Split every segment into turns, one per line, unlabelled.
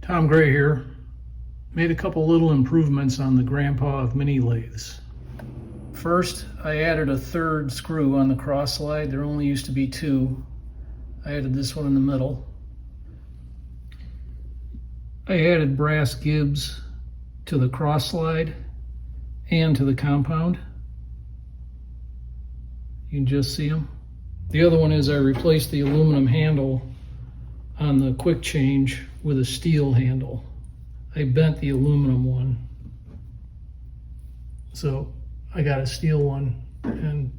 Tom Gray here. Made a couple little improvements on the Grandpa of Mini lathes. First, I added a third screw on the cross slide. There only used to be two. I added this one in the middle. I added brass Gibbs to the cross slide and to the compound. You can just see them. The other one is I replaced the aluminum handle on the quick change with a steel handle. I bent the aluminum one, so I got a steel one, and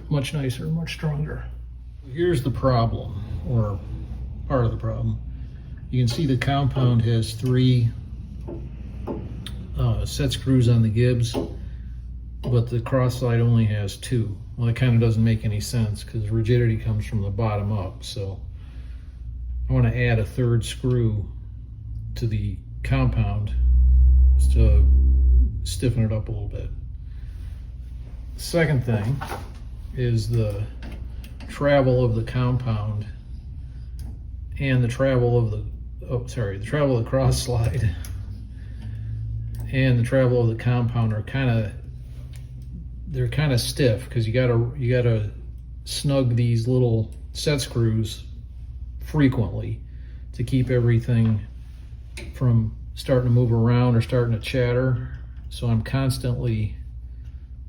much nicer, much stronger. Here's the problem, or part of the problem. You can see the compound has three set screws on the Gibbs, but the cross slide only has two. Well, it kind of doesn't make any sense because rigidity comes from the bottom up, so I want to add a third screw to the compound just to stiffen it up a little bit. The second thing is the travel of the compound and the travel of the the travel of the cross slide and the travel of the compound are kind of stiff because you gotta snug these little set screws frequently to keep everything from starting to move around or starting to chatter. So I'm constantly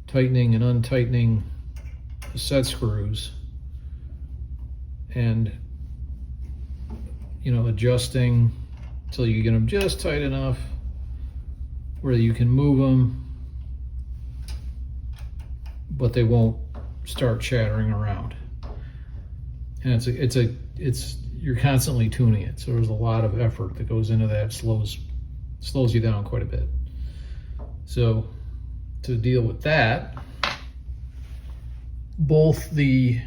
tightening and untightening the set screws and adjusting until you get them just tight enough where you can move them but they won't start chattering around. And you're constantly tuning it, so there's a lot of effort that goes into that. Slows you down quite a bit. So to deal with that, both the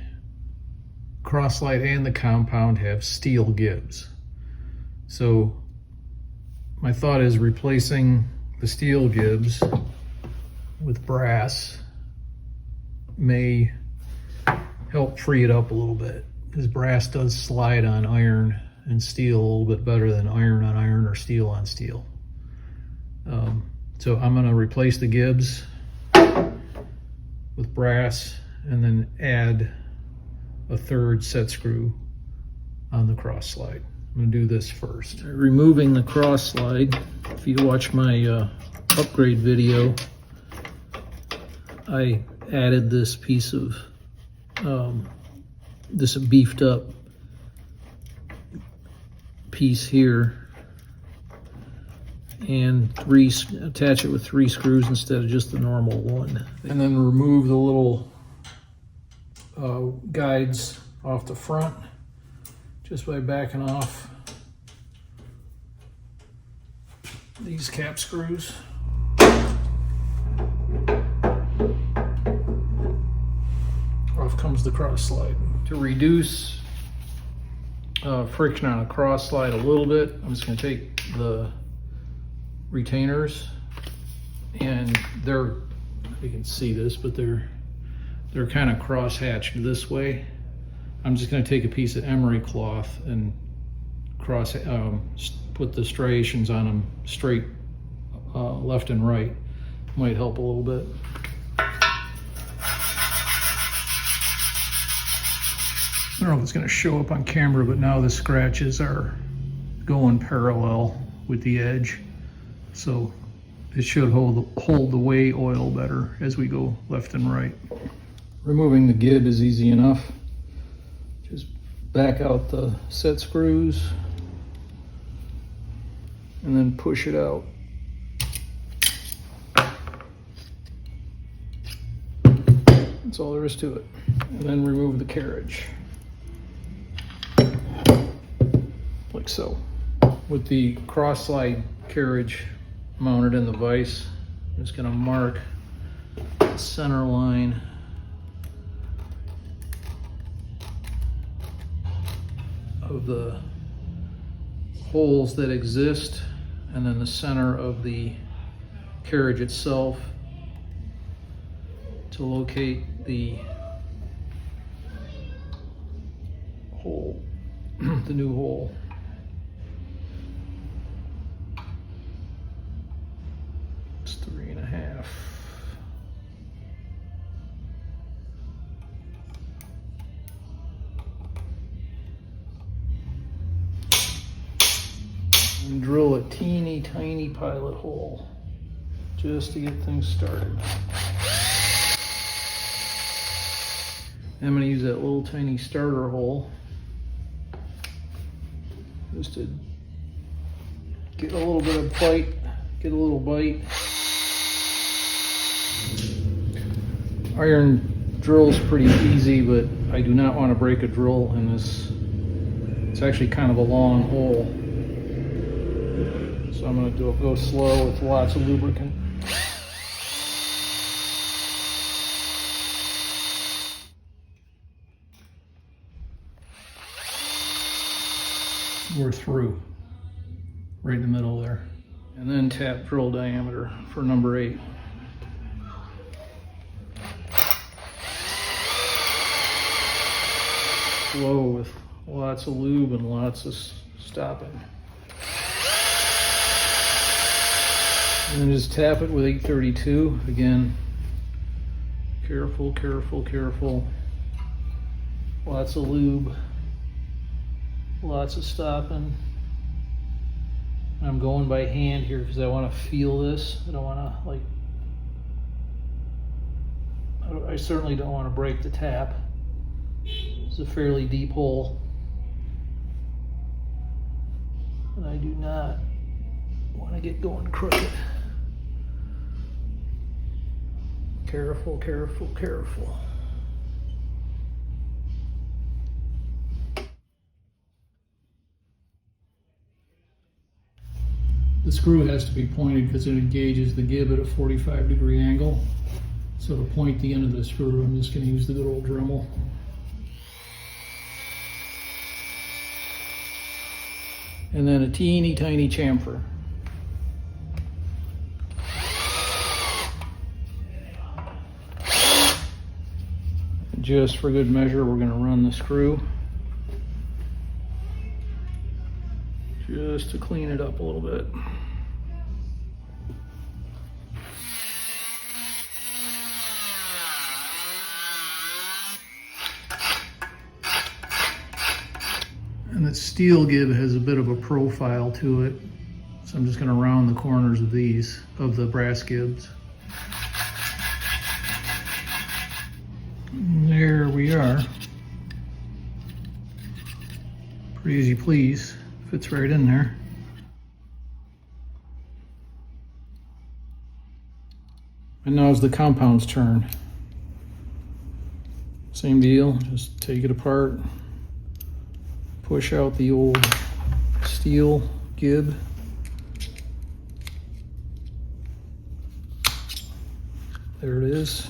cross slide and the compound have steel Gibbs. So my thought is replacing the steel Gibbs with brass may help free it up a little bit, because brass does slide on iron and steel a little bit better than iron on iron or steel on steel. So I'm going to replace the Gibbs with brass and then add a third set screw on the cross slide. I'm going to do this first. Removing the cross slide, if you watch my upgrade video, I added this piece of this beefed up piece here and attach it with 3 screws instead of just the normal one. And then remove the little guides off the front just by backing off these cap screws. Off comes the cross slide. To reduce friction on a cross slide a little bit, I'm just going to take the retainers, and you can see this, but they're kind of cross hatched this way. I'm just going to take a piece of emery cloth and put the striations on them straight, left and right. Might help a little bit. I don't know if it's going to show up on camera, but now the scratches are going parallel with the edge, so it should hold the way oil better as we go left and right. Removing the Gibb is easy enough. Just back out the set screws and then push it out. That's all there is to it. And then remove the carriage. Like so. With the cross slide carriage mounted in the vise, I'm just going to mark the center line of the holes that exist, and then the center of the carriage itself to locate the hole, the new hole. And drill a teeny tiny pilot hole just to get things started. I'm going to use that little tiny starter hole just to get a little bit of bite, get a little bite. Iron drill's pretty easy, but I do not want to break a drill in this. It's actually kind of a long hole. So I'm going to go slow with lots of lubricant. We're through, right in the middle there. And then tap drill diameter for number 8. Slow with lots of lube and lots of stopping. And then just tap it with 832. Again, careful, careful, careful. Lots of lube. Lots of stopping. I'm going by hand here because I want to feel this. I don't want to I certainly don't want to break the tap. It's a fairly deep hole. And I do not want to get going crooked. Careful, careful, careful. The screw has to be pointed because it engages the Gibb at a 45-degree angle. So to point the end of the screw, I'm just going to use the good old Dremel. And then a teeny tiny chamfer. Just for good measure, we're going to run the screw just to clean it up a little bit. And that steel Gibb has a bit of a profile to it, so I'm just going to round the corners of these, of the brass Gibbs. And there we are. Pretty as you please, fits right in there. And now is the compound's turn. Same deal, just take it apart, push out the old steel Gibb. There it is.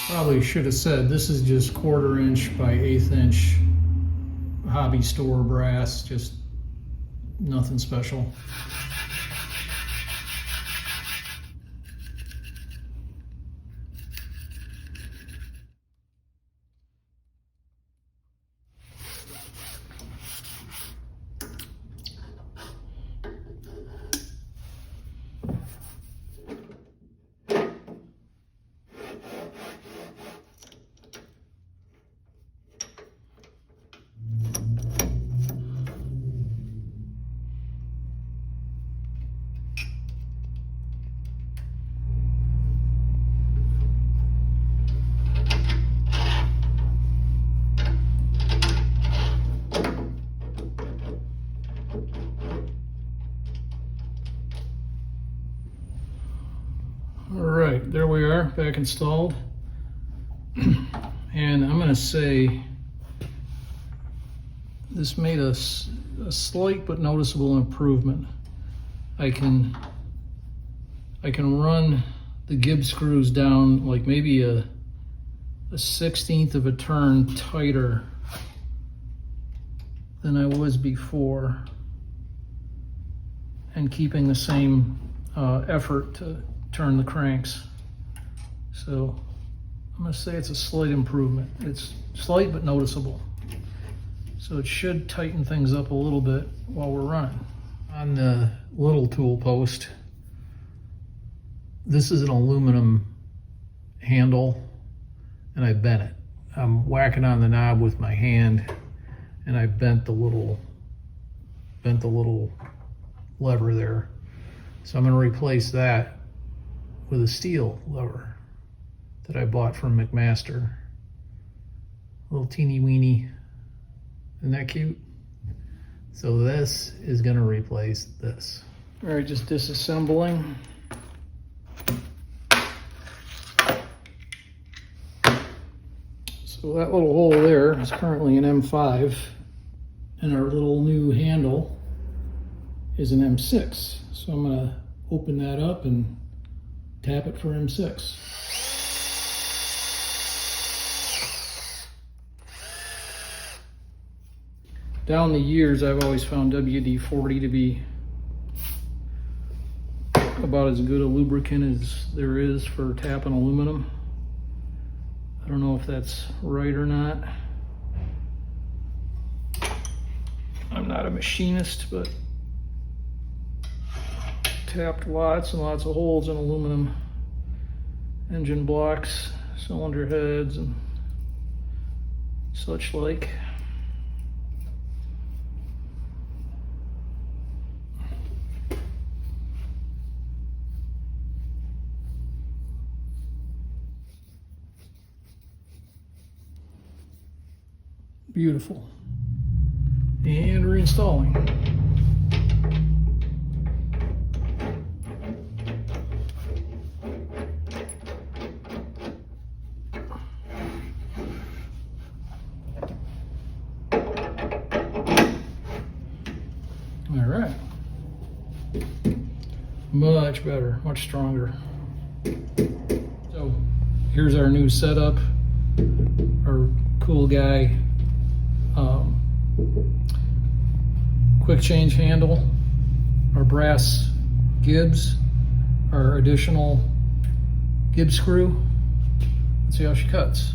Probably should have said this is just 1/4 inch by 1/8 inch hobby store brass, just nothing special. Alright, there we are, back installed. And I'm going to say this made a slight but noticeable improvement. I can run the Gibbs screws down like maybe a 1/16 of a turn tighter than I was before, and keeping the same effort to turn the cranks. So I'm going to say it's a slight improvement. It's slight but noticeable. So it should tighten things up a little bit while we're running. On the little tool post, This is an aluminum handle, and I bent it. I'm whacking on the knob with my hand, and I bent the little lever there. So I'm going to replace that with a steel lever that I bought from McMaster. Little teeny weeny. Isn't that cute? So this is going to replace this. All right, just disassembling. So that little hole there is currently an M5, and our little new handle is an M6. So I'm going to open that up and tap it for M6. Down the years, I've always found WD-40 to be about as good a lubricant as there is for tapping aluminum. I don't know if that's right or not. I'm not a machinist, but tapped lots and lots of holes in aluminum engine blocks, cylinder heads, and such like. Beautiful. And reinstalling. All right. Much better, much stronger. So here's our new setup. Our cool guy quick change handle, our brass Gibbs, our additional Gibbs screw. Let's see how she cuts.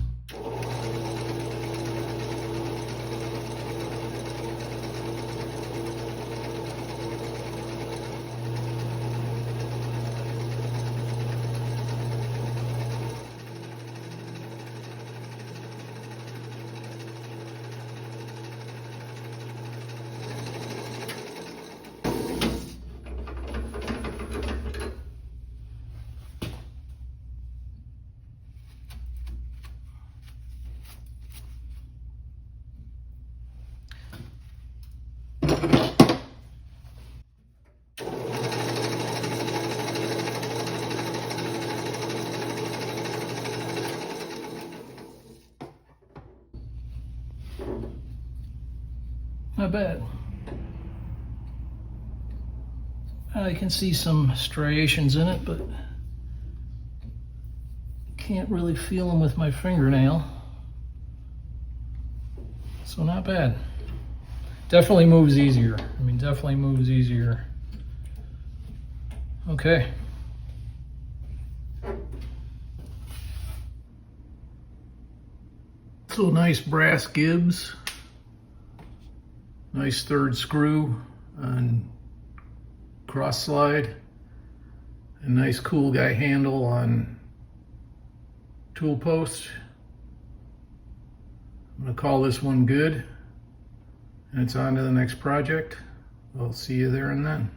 Not bad. I can see some striations in it, but can't really feel them with my fingernail. So not bad. Definitely moves easier. I mean, definitely moves easier. Okay. So nice brass Gibbs. Nice third screw on cross slide. A nice cool guy handle on tool post. I'm gonna call this one good. And it's on to the next project. I'll see you there and then.